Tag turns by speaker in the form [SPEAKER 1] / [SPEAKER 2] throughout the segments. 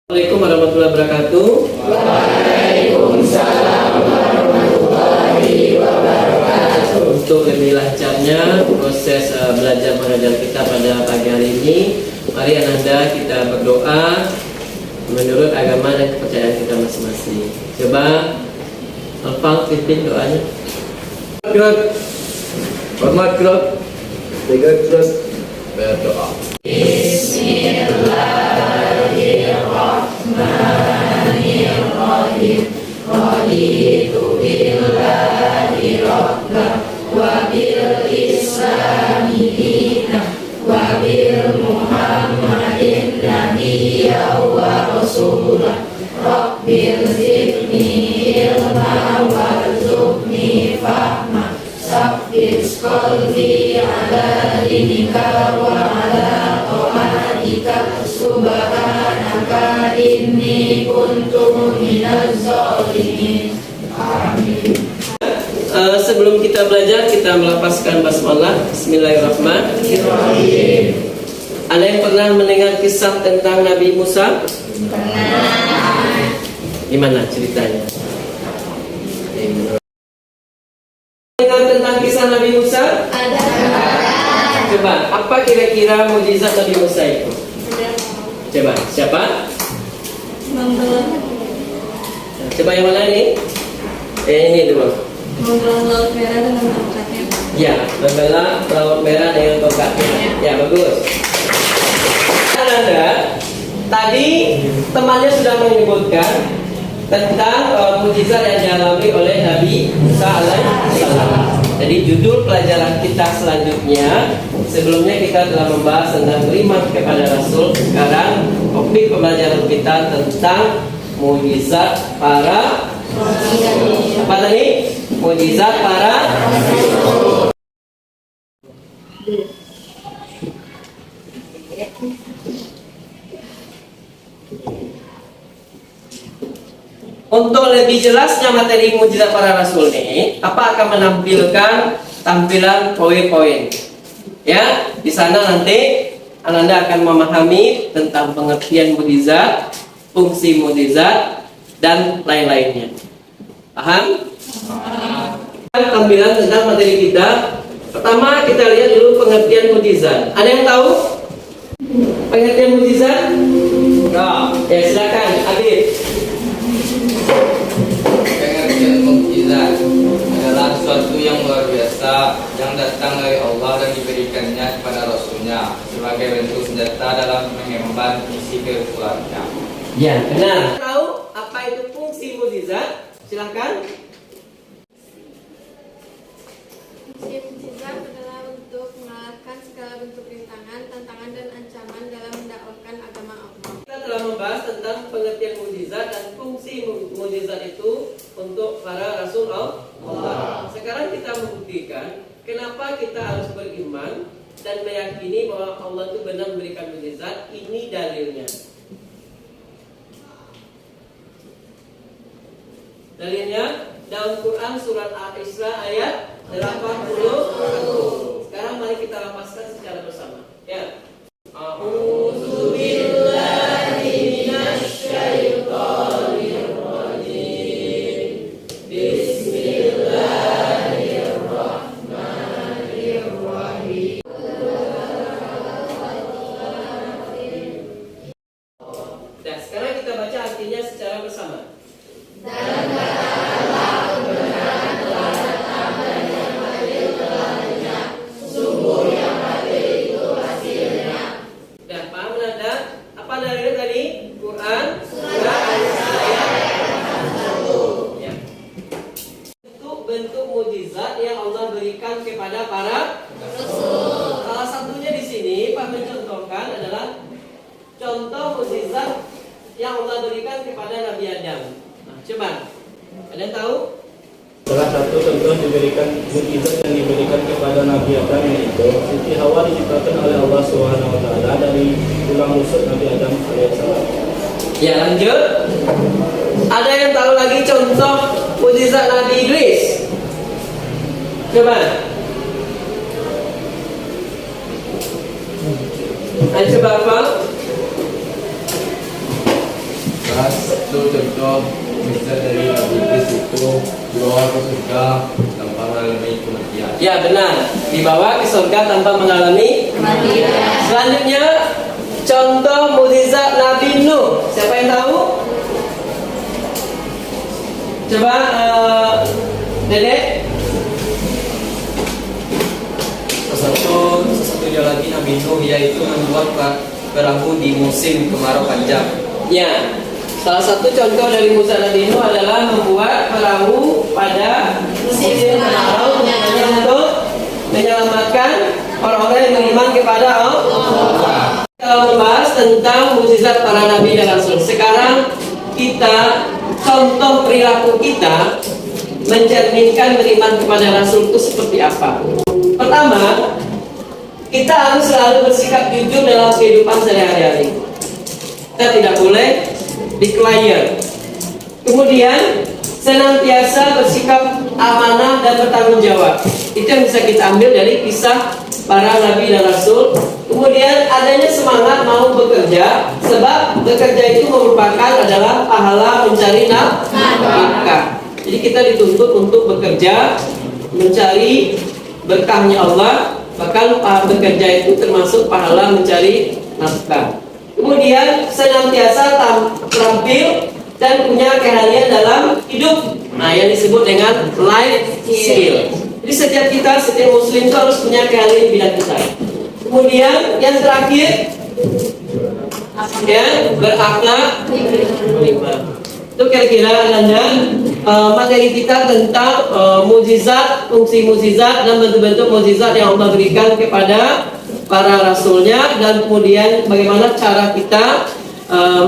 [SPEAKER 1] Assalamualaikum warahmatullahi wabarakatuh.
[SPEAKER 2] Waalaikumsalam warahmatullahi wabarakatuh.
[SPEAKER 1] Untuk lebih lancarnya proses belajar mengajar kita pada pagi hari ini, mari Ananda kita berdoa menurut agama dan kepercayaan kita masing-masing. Coba Alfang pimpin doanya.
[SPEAKER 3] Hormat gerak, tiga terus berdoa.
[SPEAKER 2] Bismillahirrahmanirrahim. Raditu billahi rabbah wa bil islami dinan wa bil muhammadin nabiyya wa rasulah. Rabbil zidni ilma warzuqni fahma. Sabbis qalbi ala dinika wa ala ta'atika. Subhanaka inni kuntu minaz zalimin. Amin.
[SPEAKER 1] Sebelum kita belajar, kita melafazkan basmalah. Bismillahirrahmanirrahim. Ada yang pernah mendengar kisah tentang Nabi Musa?
[SPEAKER 2] Pernah.
[SPEAKER 1] Gimana ceritanya? Dengar tentang kisah Nabi Musa?
[SPEAKER 2] Ada.
[SPEAKER 1] Coba, apa kira-kira mukjizat Nabi Musa itu? Coba, siapa?
[SPEAKER 4] Membelah
[SPEAKER 1] Coba yang mana ini? Ini dulu.
[SPEAKER 4] laut merah dengan tongkatnya.
[SPEAKER 1] Ya, membelah laut merah dengan tongkatnya. Ya, bagus. Anda, tadi temannya sudah menyebutkan tentang mukjizat yang dialami oleh Nabi Musa alaihissalam. Jadi judul pelajaran kita selanjutnya, sebelumnya kita telah membahas tentang beriman kepada Rasul. Sekarang topik pembelajaran kita tentang mukjizat para apa tadi? Mukjizat para Untuk lebih jelasnya materi mukjizat para rasul ini, apa akan menampilkan tampilan poin-poin. Ya, di sana nanti Anda akan memahami tentang pengertian mukjizat, fungsi mukjizat, dan lain-lainnya. Paham? Tampilan tentang materi kita. Pertama kita lihat dulu pengertian mukjizat. Ada yang tahu pengertian mukjizat? Ya, silakan, Adit.
[SPEAKER 3] Pengertian mukjizat adalah sesuatu yang luar biasa yang datang dari Allah dan diberikannya kepada Rasulnya sebagai bentuk senjata dalam mengemban misi kerusulannya.
[SPEAKER 1] Ya, benar. Tahu apa itu fungsi mukjizat? Silakan.
[SPEAKER 4] Fungsi mukjizat adalah untuk mengalahkan segala bentuk rintangan, tantangan, dan ancaman dalam mendakwahkan agama Allah.
[SPEAKER 1] Kita telah membahas tentang pengertian mukjizat dan fungsi mukjizat itu untuk para rasul Allah. Sekarang kita membuktikan kenapa kita harus beriman dan meyakini bahwa Allah itu benar memberikan mukjizat. Ini dalilnya. Dalilnya dalam Quran surat Al-Isra ayat 80. Sekarang mari kita lapaskan secara bersama. Ya. A'udzu billahi minasy syaithanir rajim. Bismillahirrahmanirrahim. Nah, sekarang kita baca artinya secara bersama. Nah, paham Nanda? Apa dalilnya tadi? Quran surat Al-Isra ayat 81. Ya. Bentuk mukjizat yang Allah berikan kepada para rasul. Salah satunya di sini Pak mencontohkan adalah contoh mukjizat yang Allah berikan kepada Nabi Adam. Nah, coba. Ada yang tahu?
[SPEAKER 5] Salah satu contoh diberikan mukjizat yang diberikan kepada Nabi Adam yaitu Siti Hawa diciptakan oleh Allah Subhanahu wa taala dari tulang rusuk Nabi Adam alaihissalam.
[SPEAKER 1] Ya, lanjut. Ada yang tahu lagi contoh mukjizat Nabi Idris? Coba. Coba apa?
[SPEAKER 3] mujizat dari Nabi Idris itu dibawa ke surga tanpa mengalami kematian.
[SPEAKER 1] Ya benar, dibawa ke surga tanpa mengalami
[SPEAKER 2] Kematian.
[SPEAKER 1] Selanjutnya contoh mukjizat Nabi Nuh. Siapa yang tahu? Coba Dedek.
[SPEAKER 3] Satunya lagi Nabi Nuh yaitu membuat perahu di musim kemarau panjang.
[SPEAKER 1] Ya, salah satu contoh dari mukjizat Nabi Nuh adalah membuat perahu pada musim kemarau hanya untuk menyelamatkan orang-orang yang beriman kepada Allah. Kita membahas tentang mukjizat para nabi dan rasul. Sekarang kita contoh perilaku kita mencerminkan beriman kepada rasul itu seperti apa. Pertama, kita harus selalu bersikap jujur dalam kehidupan sehari-hari. Kita tidak boleh declare. Kemudian senantiasa bersikap amanah dan bertanggung jawab. Itu yang bisa kita ambil dari kisah para nabi dan rasul. Kemudian adanya semangat mau bekerja, sebab bekerja itu merupakan adalah pahala mencari nafkah. Jadi kita dituntut untuk bekerja, mencari berkahnya Allah. Bahkan bekerja itu termasuk pahala mencari nafkah. Kemudian senantiasa terampil dan punya keahlian dalam hidup. Nah, yang disebut dengan life skill. Jadi setiap muslim itu harus punya keahlian di bidang kita. Kemudian yang terakhir, ya, berakhlak. Itu kira-kira materi kita tentang mukjizat, fungsi mukjizat dan bentuk-bentuk mukjizat yang Allah berikan kepada para rasulnya, dan kemudian bagaimana cara kita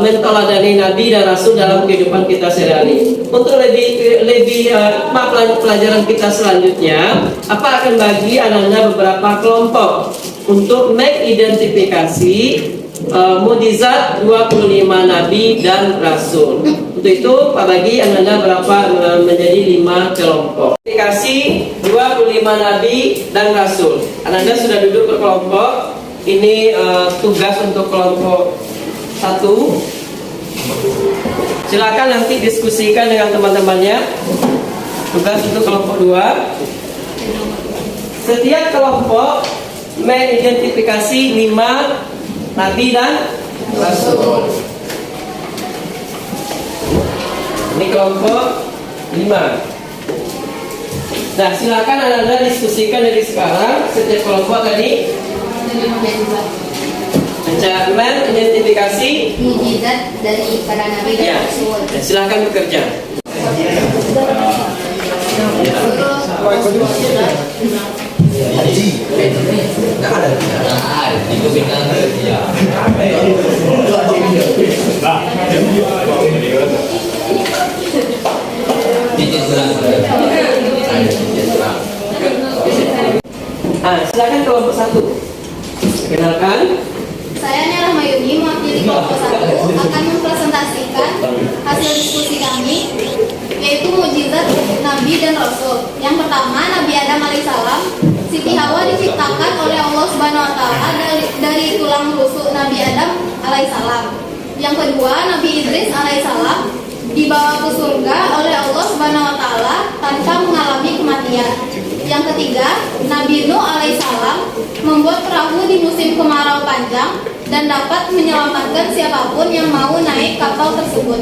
[SPEAKER 1] menteladani nabi dan rasul dalam kehidupan kita sehari-hari. Untuk lebih pelajaran kita selanjutnya, apa akan bagi anak-anak beberapa kelompok untuk mengidentifikasi mukjizat 25 nabi dan rasul. Untuk itu Pak bagi anak-anak berapa menjadi 5 kelompok. Identifikasi 25 nabi dan rasul. Anak-anak sudah duduk berkelompok. Ini tugas untuk kelompok 1. Silakan nanti diskusikan dengan teman-temannya. Tugas untuk kelompok 2. Setiap kelompok mengidentifikasi 5 nabi dan rasul. Ini kelompok 5. Nah, silakan anak-anak diskusikan dari sekarang. Setiap kelompok tadi mengidentifikasi
[SPEAKER 2] Mukjizat dari para nabi dan
[SPEAKER 1] ya.
[SPEAKER 2] rasul.
[SPEAKER 1] Dan silakan bekerja.
[SPEAKER 3] Itu bintang kerja.
[SPEAKER 1] Silakan kelompok 1. Kenalkan.
[SPEAKER 4] Saya Nia Rahmayuni mewakili kelompok 1 akan mempresentasikan hasil diskusi kami, yaitu mukjizat Nabi dan Rasul. Yang pertama, Nabi Adam alaihissalam. Siti Hawa diciptakan oleh Allah Subhanahu Wa Taala dari tulang rusuk Nabi Adam alaihissalam. Yang kedua, Nabi Idris alaihissalam dibawa ke surga oleh Allah Subhanahu Wa Taala tanpa mengalami kematian. Yang ketiga, Nabi Nuh alaihissalam membuat perahu di musim kemarau panjang dan dapat menyelamatkan siapapun yang mau naik kapal tersebut.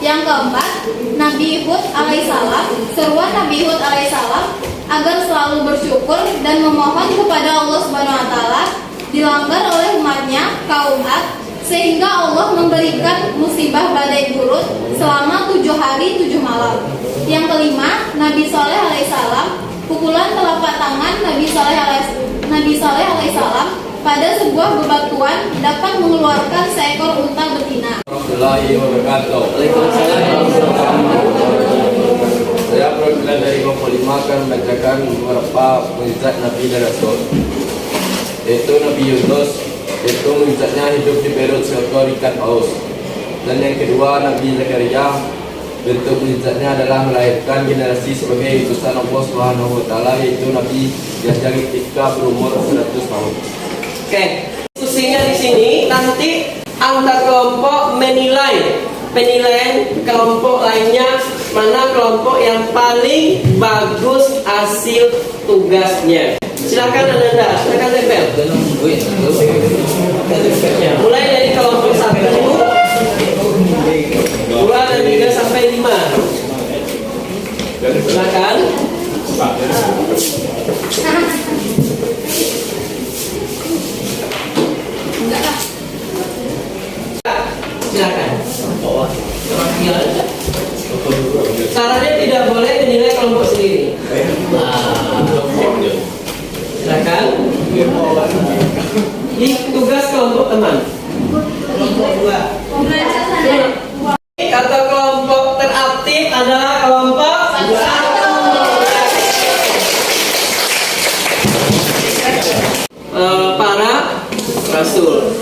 [SPEAKER 4] Yang keempat, Nabi Hud alaihissalam, seruan Nabi Hud alaihissalam agar selalu bersyukur dan memohon kepada Allah Subhanahu Wa Taala dilanggar oleh umatnya kaum Ad, sehingga Allah memberikan musibah badai buruk selama 7 hari 7 malam. Yang kelima, Nabi Saleh alaihissalam, pukulan telapak tangan Nabi Saleh alaihissalam pada sebuah bebatuan dapat mengeluarkan seekor unta betina.
[SPEAKER 3] Warahmatullahi wabarakatuh. Saya perwakilan dari kelompok 5 akan membacakan beberapa mukjizat Nabi dan Rasul. Yaitu Nabi Yunus, yaitu mukjizatnya hidup di perut seekor ikan paus. Dan yang kedua, Nabi Zakaria, bentuk mukjizatnya adalah melahirkan generasi sebagai utusan Allah Subhanahu Wa Taala, yaitu Nabi Yahya ketika berumur 100 tahun.
[SPEAKER 1] Oke, diskusinya di sini nanti antar kelompok menilai penilaian kelompok lainnya, mana kelompok yang paling bagus hasil tugasnya. Silakan Ananda, silakan tempel. Mulai dari kelompok 1, 2 dan 3 sampai 5. Silakan. Silakan. Sarannya tidak boleh menilai kelompok sendiri. Silakan. Ini tugas kelompok teman. Kata kelompok teraktif adalah kelompok 1. Para rasul.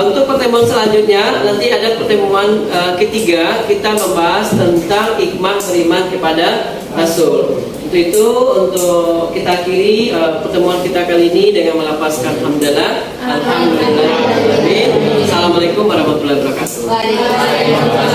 [SPEAKER 1] Untuk pertemuan selanjutnya nanti ada pertemuan ketiga, kita membahas tentang hikmah beriman kepada rasul. Untuk itu, untuk kita akhiri pertemuan kita kali ini dengan melafazkan hamdalah. Alhamdulillah. Assalamualaikum warahmatullahi wabarakatuh.
[SPEAKER 2] Waalaikumsalam.